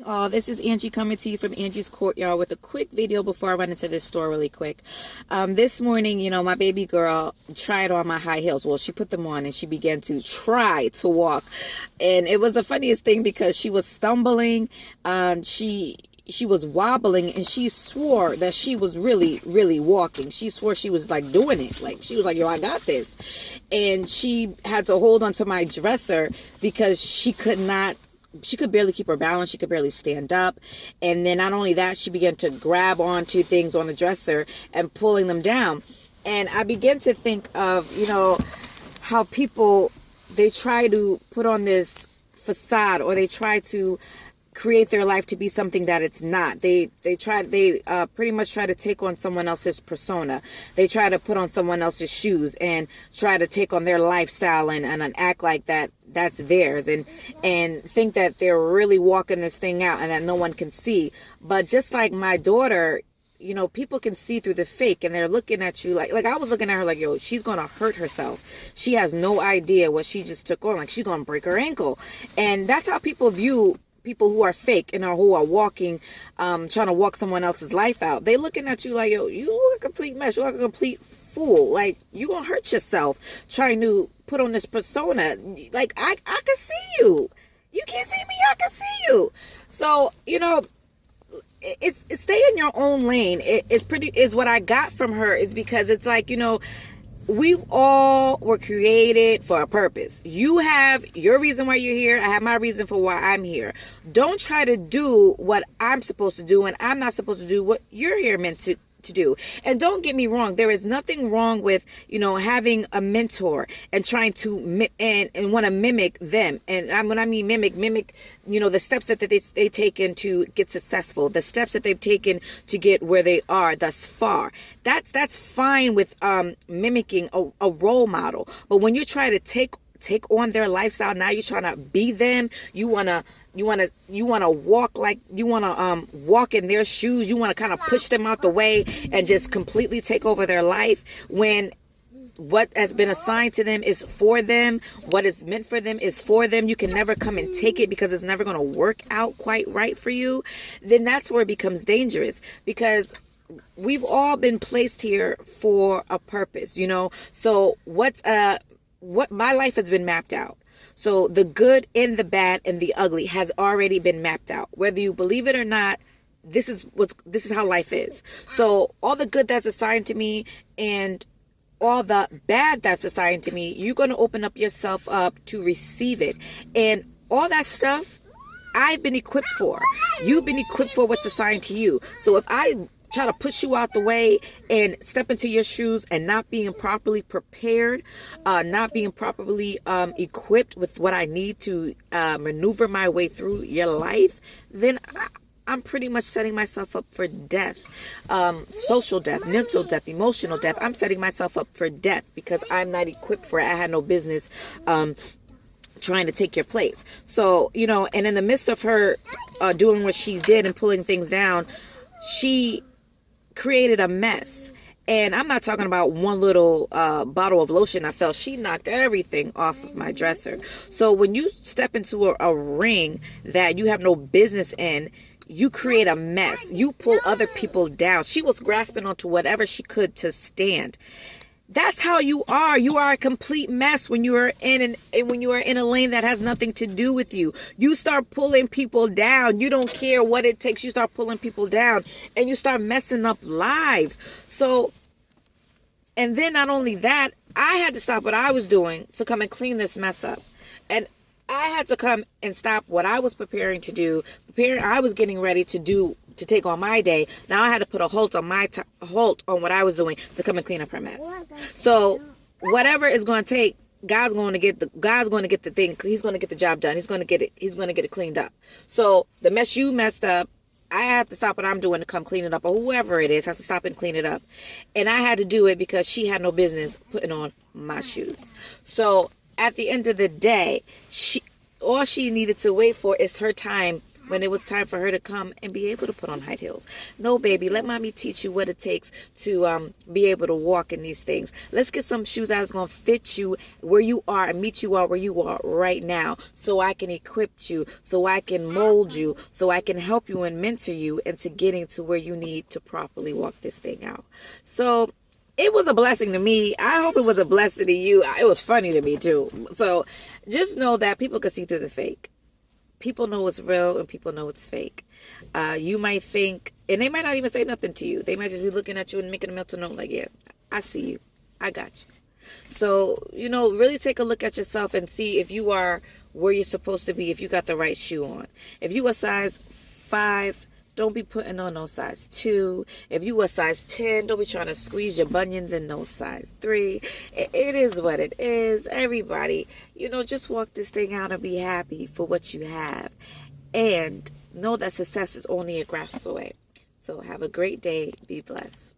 Oh, this is Angie coming to you from Angie's Courtyard with a quick video before I run into this store really quick. This morning, my baby girl tried on my high heels. Well, she put them on and she began to try to walk. And it was the funniest thing because she was stumbling. She was wobbling and she swore that she was really walking. She swore she was like doing it. Like she was like, yo, I got this. And she had to hold onto my dresser because she could barely keep her balance. She could barely stand up. And then not only that, she began to grab onto things on the dresser and pulling them down. And I began to think of, how people, they try to put on this facade, or they try to create their life to be something that it's not. They pretty much try to take on someone else's persona. They try to put on someone else's shoes and try to take on their lifestyle and act like that's theirs and think that they're really walking this thing out and that no one can see. But just like my daughter, people can see through the fake, and they're looking at you like I was looking at her like, yo, she's gonna hurt herself. She has no idea what she just took on. Like, she's gonna break her ankle. And that's how people view people who are fake and who are walking, trying to walk someone else's life out. They looking at you like, yo, you look a complete mess. You look a complete fool. Like, you gonna hurt yourself trying to put on this persona. Like, I can see you. You can't see me. I can see you. So, it's stay in your own lane. Is what I got from her, is because it's like, we all were created for a purpose. You have your reason why you're here. I have my reason for why I'm here. Don't try to do what I'm supposed to do, and I'm not supposed to do what you're here meant to do. And don't get me wrong, there is nothing wrong with, having a mentor and trying to and want to mimic them. And when I mean mimic, the steps that they taken to get successful, the steps that they've taken to get where they are thus far. That's fine with mimicking a role model. But when you try to take on their lifestyle, now you're trying to be them. You wanna walk like you wanna walk in their shoes. You wanna kind of push them out the way and just completely take over their life, when what has been assigned to them is for them. What is meant for them is for them. You can never come and take it because it's never going to work out quite right for you. Then that's where it becomes dangerous, because we've all been placed here for a purpose, So what my life has been mapped out. So the good and the bad and the ugly has already been mapped out. Whether you believe it or not, this is how life is. So all the good that's assigned to me and all the bad that's assigned to me, you're going to open up yourself up to receive it. And all that stuff I've been equipped for. You've been equipped for what's assigned to you. So if I try to push you out the way and step into your shoes and not being properly prepared, not being properly equipped with what I need to maneuver my way through your life, then I'm pretty much setting myself up for death. Social death, mental death, emotional death. I'm setting myself up for death because I'm not equipped for it. I had no business trying to take your place. So, and in the midst of her doing what she did and pulling things down, she created a mess. And I'm not talking about one little bottle of lotion I felt. She knocked everything off of my dresser. So when you step into a ring that you have no business in, you create a mess. You pull other people down. She was grasping onto whatever she could to stand. That's how you are. You are a complete mess when you are in a lane that has nothing to do with you. You start pulling people down. You don't care what it takes. You start pulling people down and you start messing up lives. So, and then not only that, I had to stop what I was doing to come and clean this mess up. And I had to come and stop what I was preparing to do. I was getting ready to take on my day. Now I had to put a halt on what I was doing to come and clean up her mess. So whatever it's going to take, God's going to get the thing. He's going to get the job done. He's going to get it cleaned up. So the mess you messed up, I have to stop what I'm doing to come clean it up, or whoever it is has to stop and clean it up. And I had to do it because she had no business putting on my shoes. So at the end of the day, all she needed to wait for is her time when it was time for her to come and be able to put on high heels. No, baby, let mommy teach you what it takes to be able to walk in these things. Let's get some shoes that's going to fit you where you are and meet you all where you are right now, so I can equip you, so I can mold you, so I can help you and mentor you into getting to where you need to properly walk this thing out. So it was a blessing to me. I hope it was a blessing to you. It was funny to me too. So just know that people can see through the fake. People know it's real and people know it's fake. You might think, and they might not even say nothing to you. They might just be looking at you and making a mental note like, yeah, I see you. I got you. So, really take a look at yourself and see if you are where you're supposed to be, if you got the right shoe on. If you a size 5, don't be putting on no size 2. If you a size 10, don't be trying to squeeze your bunions in no size 3. It is what it is. Everybody, just walk this thing out and be happy for what you have. And know that success is only a grasp away. So have a great day. Be blessed.